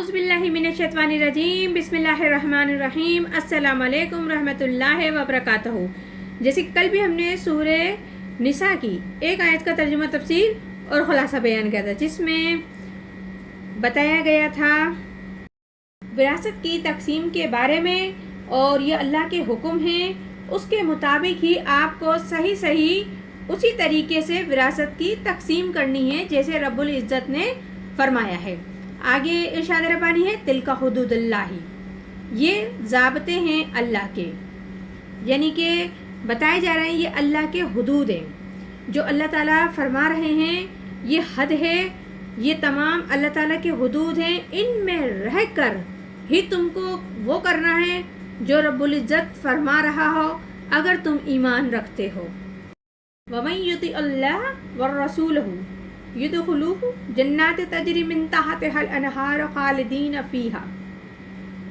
अऊज़ु बिल्लाहि मिनश्शैतानिर्रजीम बिस्मिल्लाहिर्रहमानिर्रहीम अस्सलामु अलैकुम रहमतुल्लाहि व बरकातहू। जैसे कि कल भी हमने सूरे निसा की एक आयत का तर्जुमा तफसीर और खुलासा बयान किया था, जिसमें बताया गया था विरासत की तकसीम के बारे में, और ये अल्लाह के हुक्म हैं, उसके मुताबिक ही आपको सही सही उसी तरीके से विरासत की तकसीम करनी है जैसे रब्बुल इज़्ज़त ने फरमाया है। आगे इरशाद रब्बानी है तिलका हुदूदुल्लाही, ये ज़ाबते हैं अल्लाह के, यानी कि बताए जा रहे हैं ये अल्लाह के हुदूद हैं जो अल्लाह ताला फरमा रहे हैं, ये हद है, ये तमाम अल्लाह ताला के हुदूद हैं। इनमें रह कर ही तुमको वो करना है जो रब्बुल इज़्ज़त फरमा रहा हो, अगर तुम ईमान रखते हो। वमन युति अल्लाह व रसूलहु युदखिलुहु जन्नात तजरी मिन तहतिहल अनहार खालिदीन फीहा,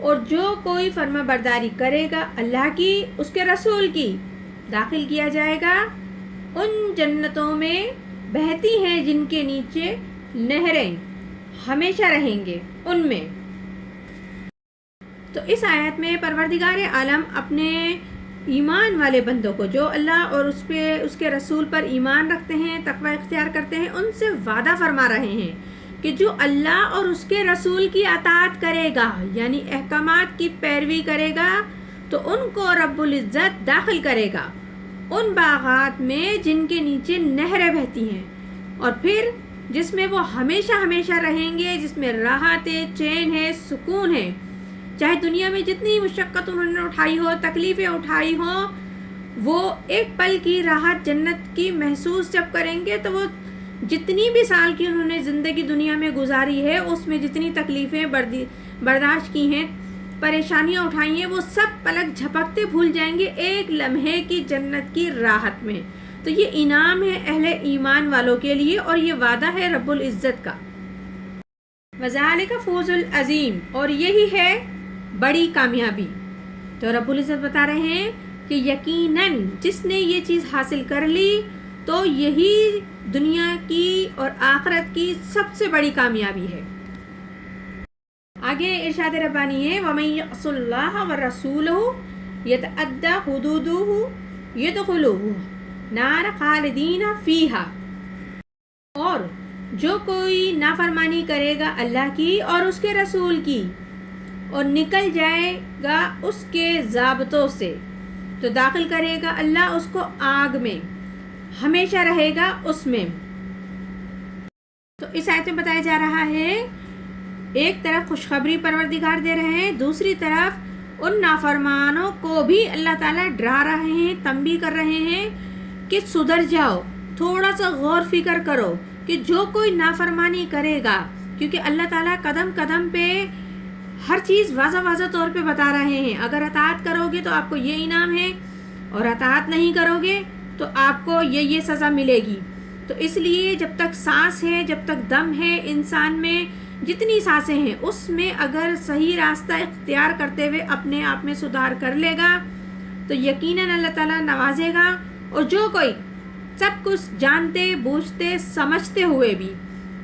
और जो कोई फर्मा बरदारी करेगा अल्लाह की, उसके रसूल की, दाखिल किया जाएगा उन जन्नतों में बहती हैं जिनके नीचे नहरें, हमेशा रहेंगे उनमें। तो इस आयत में परवरदिगार आलम अपने ईमान वाले बंदों को, जो अल्लाह और उसके रसूल पर ईमान रखते हैं, तकवा इख्तियार करते हैं, उनसे वादा फरमा रहे हैं कि जो अल्लाह और उसके रसूल की अताअत करेगा, यानी अहकामात की पैरवी करेगा, तो उनको रब्बुल इज़्ज़त दाखिल करेगा उन बागात में जिनके नीचे नहरें बहती हैं, और फिर जिसमें वो हमेशा हमेशा रहेंगे, जिसमें राहत है, चैन है, सुकून है। चाहे दुनिया में जितनी मुशक्क़त उन्होंने उठाई हो, तकलीफ़ें उठाई हो, वो एक पल की राहत जन्नत की महसूस जब करेंगे, तो वो जितनी भी साल की उन्होंने ज़िंदगी दुनिया में गुजारी है, उसमें जितनी तकलीफ़ें बर्दाश्त की हैं, परेशानियां उठाई हैं, वो सब पलक झपकते भूल जाएंगे एक लम्हे की जन्नत की राहत में। तो ये इनाम है अहले ईमान वालों के लिए, और ये वादा है रब्बुल इज़्ज़त का। वज़ालिका फौज़ुल अज़ीम, और यही है बड़ी कामयाबी। तो रब्बुल इज़्ज़त बता रहे हैं कि यकीनन जिसने ये चीज़ हासिल कर ली, तो यही दुनिया की और आखिरत की सबसे बड़ी कामयाबी है। आगे इरशाद रब्बानी है वमन यअसिल्लाह व रसूलहु यतअद्दा हुदूदहु यदखुलुहु नार खालिदीन फीहा, और जो कोई नाफरमानी करेगा अल्लाह की और उसके रसूल की और निकल जाएगा उसके ज़ाबतों से, तो दाखिल करेगा अल्लाह उसको आग में, हमेशा रहेगा उसमें। तो इस आयत में बताया जा रहा है, एक तरफ खुशखबरी परवरदिगार दे रहे हैं, दूसरी तरफ उन नाफरमानों को भी अल्लाह ताला डरा रहे हैं, तंबीह कर रहे हैं कि सुधर जाओ, थोड़ा सा गौर फिक्र करो कि जो कोई नाफरमानी करेगा, क्योंकि अल्लाह ताला कदम कदम पे हर चीज़ वाज़ा तौर पे बता रहे हैं। अगर अताअत करोगे तो आपको ये इनाम है, और अताअत नहीं करोगे तो आपको ये सज़ा मिलेगी। तो इसलिए जब तक सांस है, जब तक दम है इंसान में, जितनी सांसें हैं उसमें अगर सही रास्ता इख्तियार करते हुए अपने आप में सुधार कर लेगा, तो यकीनन अल्लाह ताला नवाजेगा। और जो कोई सब कुछ जानते बूझते समझते हुए भी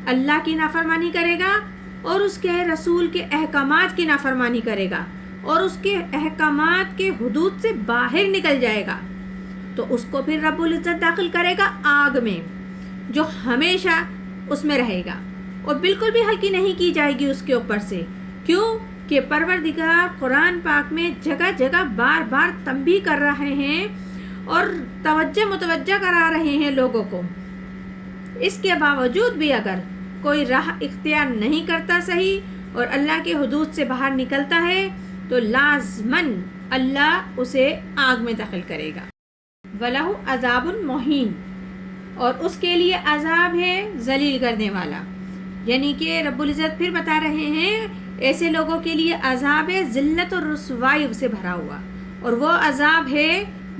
अल्लाह की नाफरमानी करेगा और उसके रसूल के अहकामात की नाफरमानी करेगा और उसके अहकामात के हुदूद से बाहर निकल जाएगा, तो उसको फिर रब्बुल इज़्ज़त दाखिल करेगा आग में, जो हमेशा उसमें रहेगा और बिल्कुल भी हल्की नहीं की जाएगी उसके ऊपर से। क्यों कि परवरदिगार कुरान पाक में जगह जगह बार बार तंबीह कर रहे हैं और मुतवज्जा करा रहे हैं लोगों को। इसके बावजूद भी अगर कोई राह इख्तियार नहीं करता सही और अल्लाह के हुदूद से बाहर निकलता है, तो लाज़मन अल्लाह उसे आग में दाखिल करेगा। वलहु अज़ाबुन मुहीन, और उसके लिए अज़ाब है जलील करने वाला। यानी कि रब्बुल इज़्ज़त फिर बता रहे हैं ऐसे लोगों के लिए अज़ाब है ज़िल्लत और रुसवाई से भरा हुआ, और वो अज़ाब है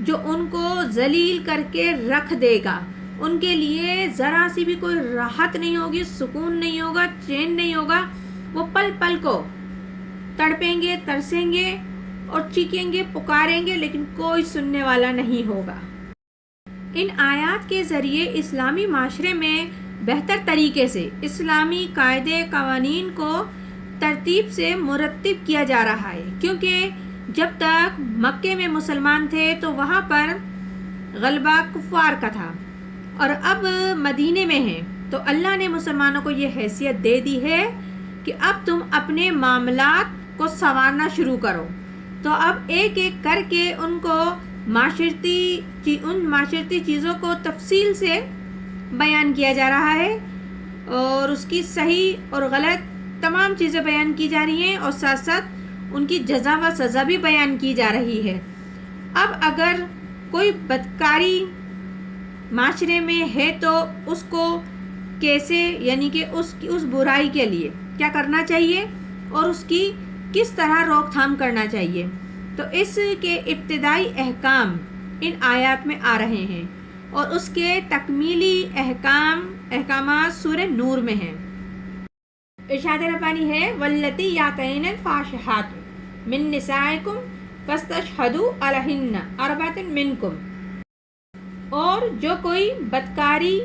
जो उनको जलील करके रख देगा। उनके लिए ज़रा सी भी कोई राहत नहीं होगी, सुकून नहीं होगा, चैन नहीं होगा। वो पल पल को तड़पेंगे, तरसेंगे और चीखेंगे, पुकारेंगे, लेकिन कोई सुनने वाला नहीं होगा। इन आयात के ज़रिए इस्लामी माशरे में बेहतर तरीके से इस्लामी कायदे कवानीन को ترتیب سے مرتب کیا جا رہا ہے، کیونکہ جب تک مکے میں مسلمان تھے تو وہاں پر غلبہ کفار کا تھا، اور اب مدینے میں ہیں تو اللہ نے مسلمانوں کو یہ حیثیت دے دی ہے کہ اب تم اپنے معاملات کو سنوارنا شروع کرو. تو اب ایک ایک کر کے ان کو معاشرتی چیزوں کو تفصیل سے بیان کیا جا رہا ہے، اور اس کی صحیح اور غلط تمام چیزیں بیان کی جا رہی ہیں، اور ساتھ ساتھ ان کی جزا و سزا بھی بیان کی جا رہی ہے. اب اگر کوئی بدکاری معاشرے میں ہے تو اس کو کیسے، یعنی کہ اس برائی کے لیے کیا کرنا چاہیے اور اس کی کس طرح روک تھام کرنا چاہیے، تو اس کے ابتدائی احکام ان آیات میں آ رہے ہیں، اور اس کے تکمیلی احکامات سورہ نور میں ہیں. ارشاد ربانی ہے واللاتی یاتین الفاحشات من نسائکم فاستشہدوا علیہن اربعۃ منکم، اور جو کوئی بدکاری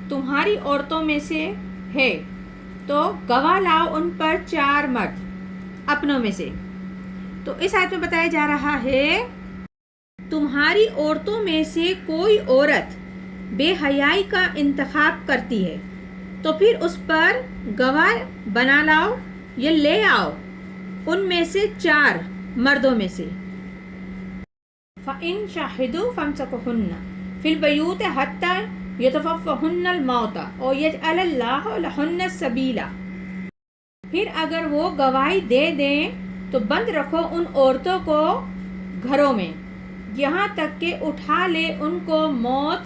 تمہاری عورتوں میں سے ہے تو گواہ لاؤ ان پر 4 مرد اپنوں میں سے. تو اس آیت میں بتایا جا رہا ہے تمہاری عورتوں میں سے کوئی عورت بے حیائی کا انتخاب کرتی ہے تو پھر اس پر گواہ بنا لاؤ یا لے آؤ ان میں سے 4 مردوں میں سے. فَإِن شَهِدُوا فَامْسِكُوهُنَّ فِي الْبُيُوتِ حَتَّى يَتَوَفَّاهُنَّ الْمَوْتُ أَوْ يَجْعَلَ اللَّهُ لَهُنَّ سَبِيلًا. پھر اگر وہ گواہی دے دیں تو بند رکھو ان عورتوں کو گھروں میں یہاں تک کہ اٹھا لے ان کو موت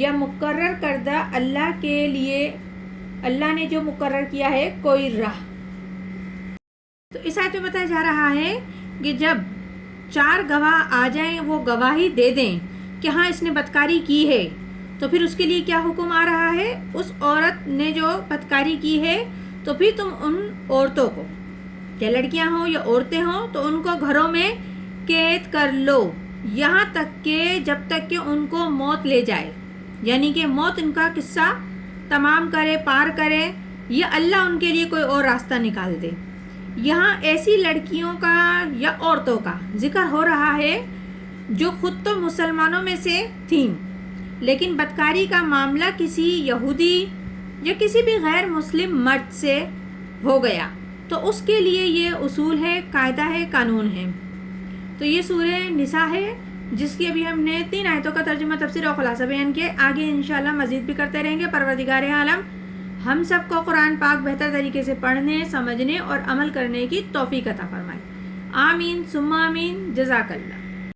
یا مقرر کردہ اللہ کے لیے، اللہ نے جو مقرر کیا ہے کوئی راہ. تو اس آیت میں بتایا جا رہا ہے کہ جب 4 گواہ آ جائیں، وہ گواہی دے دیں کہ ہاں اس نے بدکاری کی ہے، تو پھر اس کے لیے کیا حکم آ رہا ہے، اس عورت نے جو بدکاری کی ہے تو پھر تم ان عورتوں کو، یا لڑکیاں ہوں یا عورتیں ہوں، تو ان کو گھروں میں قید کر لو یہاں تک کہ جب تک کہ ان کو موت لے جائے، یعنی کہ موت ان کا قصہ تمام کرے، پار کرے، یا اللہ ان کے لیے کوئی اور راستہ نکال دے. یہاں ایسی لڑکیوں کا یا عورتوں کا ذکر ہو رہا ہے جو خود تو مسلمانوں میں سے تھیں، لیکن بدکاری کا معاملہ کسی یہودی یا کسی بھی غیر مسلم مرد سے ہو گیا، تو اس کے لیے یہ اصول ہے، قاعدہ ہے، قانون ہے. تو یہ سورہ نساء ہے جس کی ابھی ہم نے 3 آیتوں کا ترجمہ، تفسیر اور خلاصہ بیان کیا. آگے انشاءاللہ مزید بھی کرتے رہیں گے. پروردگار عالم ہم سب کو قرآن پاک بہتر طریقے سے پڑھنے، سمجھنے اور عمل کرنے کی توفیق عطا فرمائے. آمین ثم آمین. جزاک اللہ.